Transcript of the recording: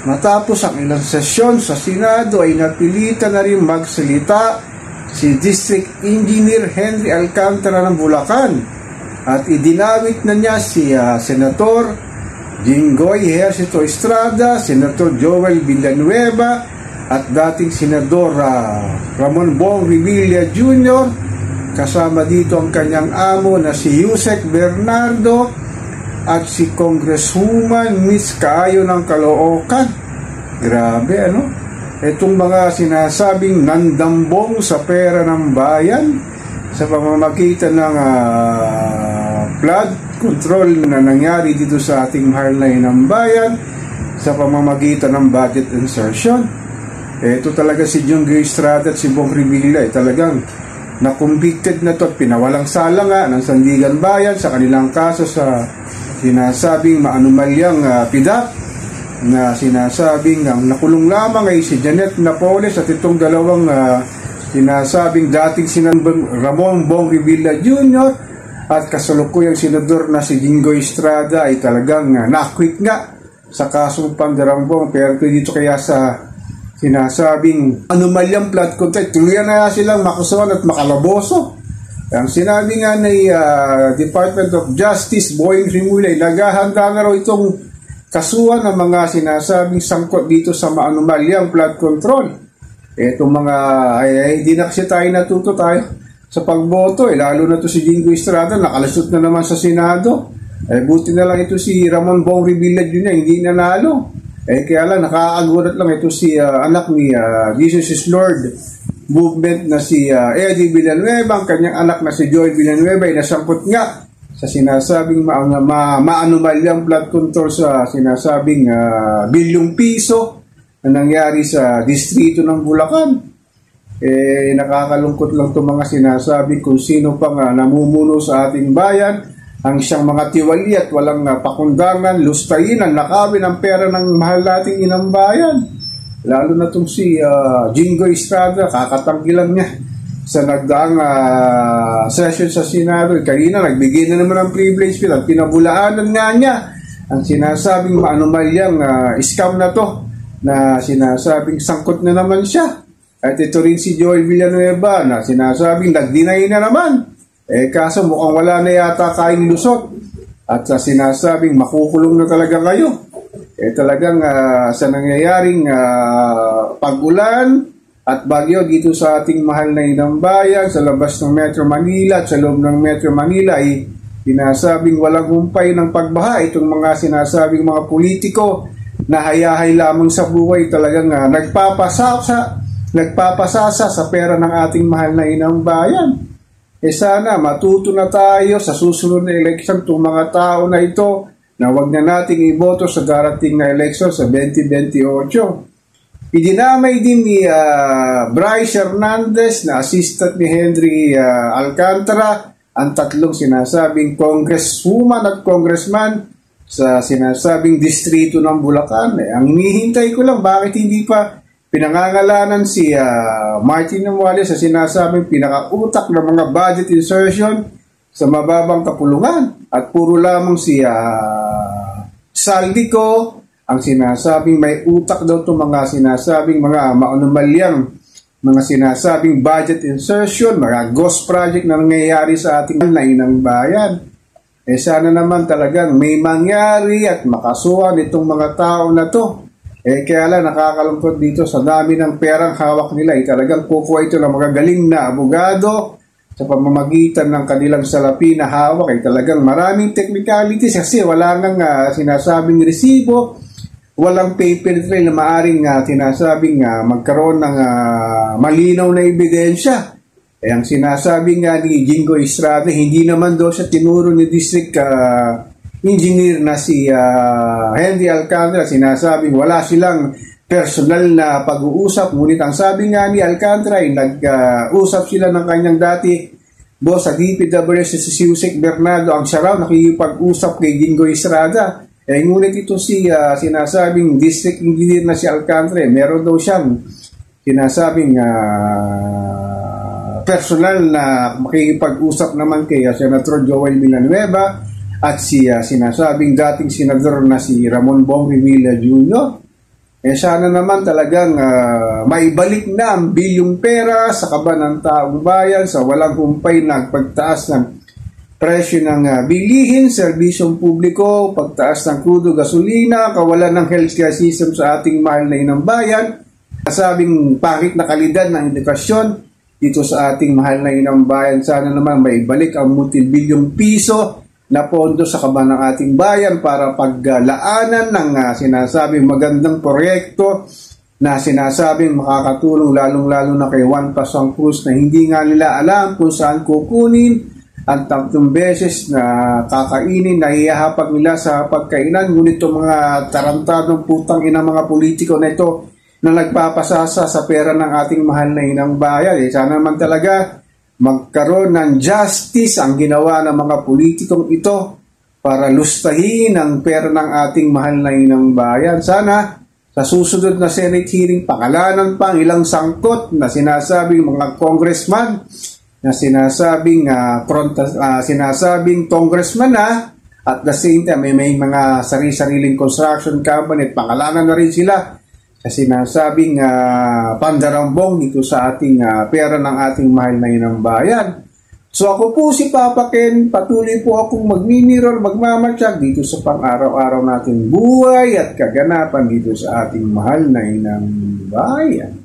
Matapos ang ilang sesyon sa Senado ay napilitan na rin magsalita si District Engineer Henry Alcantara ng Bulacan at idinawit na niya si Senator Jinggoy Ejercito Estrada, Senator Joel Villanueva at dating Senador Ramon Bong Revilla Jr. Kasama dito ang kanyang amo na si Yusek Bernardo at si Congresswoman Miss Kaayo ng Caloocan. Grabe, ano? Itong mga sinasabing nandambong sa pera ng bayan sa pamamagitan ng flood control na nangyari dito sa ating mahal na inang bayan sa pamamagitan ng budget insertion. Ito talaga si Jinggoy Estrada at si Bong Revilla talagang na-convicted na to at pinawalang sala nga ng Sandigan Bayan sa kanilang kaso sa sinasabing maanumalyang PIDAP na sinasabing ang nakulong lamang ay si Janet Napoles at itong dalawang sinasabing dating Senador Ramon Bong Revilla Jr. at kasalukuyang senador na si Jinggoy Estrada ay talagang na-acquit nga sa kasong pandarambong. Pero dito kaya sa sinasabing anomalyang flood control, tuluyan na silang makusawan at makalaboso. Ang sinabi nga ni Department of Justice Boying Rimulya ay naghahanda na raw itong kasuhan ng mga sinasabing sangkot dito sa maanumalyang flood control. Itong mga hindi na kasi tayo natuto tayo sa pagboto, lalo na to si Jinggoy Estrada, nakalusot na naman sa Senado. Buti na lang ito si Ramon Bong Revilla Jr. hindi nanalo. Kaya lang nakakagulat lang ito si anak ni Jesus is Lord movement na si Eddie Villanueva, ang kanyang anak na si Joy Villanueva ay nasangkot nga sa sinasabing maanumalyang flood control sa sinasabing bilyong piso na nangyari sa distrito ng Bulacan. Nakakalungkot lang itong mga sinasabi kung sino pang namumuno sa ating bayan ang siyang mga tiwali at walang pakundangan, lustayin, ang nakawin ang pera ng mahal nating inang bayan. Lalo na itong si Jinggoy Estrada, kakatanggilan niya sa nagdaang session sa Senado. Kanina nagbigay na naman ng privilege bill at pinabulaanan nga niya ang sinasabing maanumalyang scam na to na sinasabing sangkot na naman siya. At ito rin si Joel Villanueva na sinasabing nag-deny na naman. Kaso mukhang wala na yata kayong lusot at sinasabing makukulong na talaga kayo. Talagang sa nangyayaring pag-ulan at bagyo dito sa ating mahal na inang bayan, sa labas ng Metro Manila at sa loob ng Metro Manila ay sinasabing walang humpay ng pagbaha. Itong mga sinasabing mga politiko na hayahay lamang sa buhay talagang nagpapasasa sa pera ng ating mahal na inang bayan. Sana matuto na tayo sa susunod na election itong mga tao na ito na wag na nating iboto sa darating na election sa 2028. Idinamay din ni Bryce Hernandez na assistant ni Henry Alcantara ang tatlong sinasabing congresswoman at congressman sa sinasabing distrito ng Bulacan. Ang hinihintay ko lang bakit hindi pa pinangangalanan si Martin Romualdez sa sinasabing pinakautak ng mga budget insertion sa mababang kapulungan at puro lamang si Saldico ang sinasabing may utak daw itong mga sinasabing mga maanumalyang mga sinasabing budget insertion, mga ghost project na nangyayari sa ating inang bayan. Sana naman talagang may mangyari at makasuhan itong mga tao na to. Kaya lang nakakalungkot dito sa dami ng perang hawak nila. Talagang kukuha ito ng mga galing na abogado sa pamamagitan ng kanilang salapi na hawak. Talagang maraming technicalities kasi wala nang sinasabing resibo, walang paper trail na maaring sinasabing magkaroon ng malinaw na ebidensya. Ang sinasabi nga ni Jinggoy Estrada, hindi naman daw siya tinuro ni District Engineer na si Henry Alcantara. Sinasabing wala silang personal na pag-uusap. Ngunit ang sabi nga ni Alcantara ay nag-usap sila ng kanyang dati boss sa DPWS si Yusek Bernardo. Ang siya raw nakikipag-usap kay Jinggoy Estrada. Ngunit ito si sinasabing District Engineer na si Alcantara, meron daw siyang sinasabing personal na makikipag-usap naman kay Senator Joel Villanueva at si sinasabing dating senador na si Ramon Bong Revilla Jr. Sana naman talagang maibalik na ang bilyong pera sa kaban ng taong bayan sa walang humpay na pagtaas ng presyo ng bilihin, serbisyong publiko, pagtaas ng krudo, gasolina, kawalan ng healthcare system sa ating mahal na inang bayan, nasabing pangit na kalidad ng edukasyon dito sa ating mahal na inang bayan. Sana naman maibalik ang multibilyong piso na pondo sa kaban ng ating bayan para paglaanan ng sinasabing magandang proyekto na sinasabing makakatulong lalong-lalo na kay Juan Pascual Cruz na hindi nga nila alam kung saan kukunin ang 3 beses na kakainin, nahihahapag nila sa pagkainan. Ngunit itong mga tarantadong putang ina mga politiko na ito na nagpapasasa sa pera ng ating mahal na inang bayan. Sana naman talaga magkaroon ng justice ang ginawa ng mga politikong ito para lustahin ang pera ng ating mahal na inang bayan. Sana sa susunod na Senate hearing, pakalanan pa ang ilang sangkot na sinasabing mga congressman, na sinasabing congressman na at the same time may mga sari-sariling construction company at pakalanan na rin sila sa sinasabing pandarambong dito sa ating pera ng ating mahal na inang bayan. So ako po si Papa Ken, patuloy po akong magmimirror, magmamatsyag dito sa pang-araw-araw nating buhay at kaganapan dito sa ating mahal na inang bayan.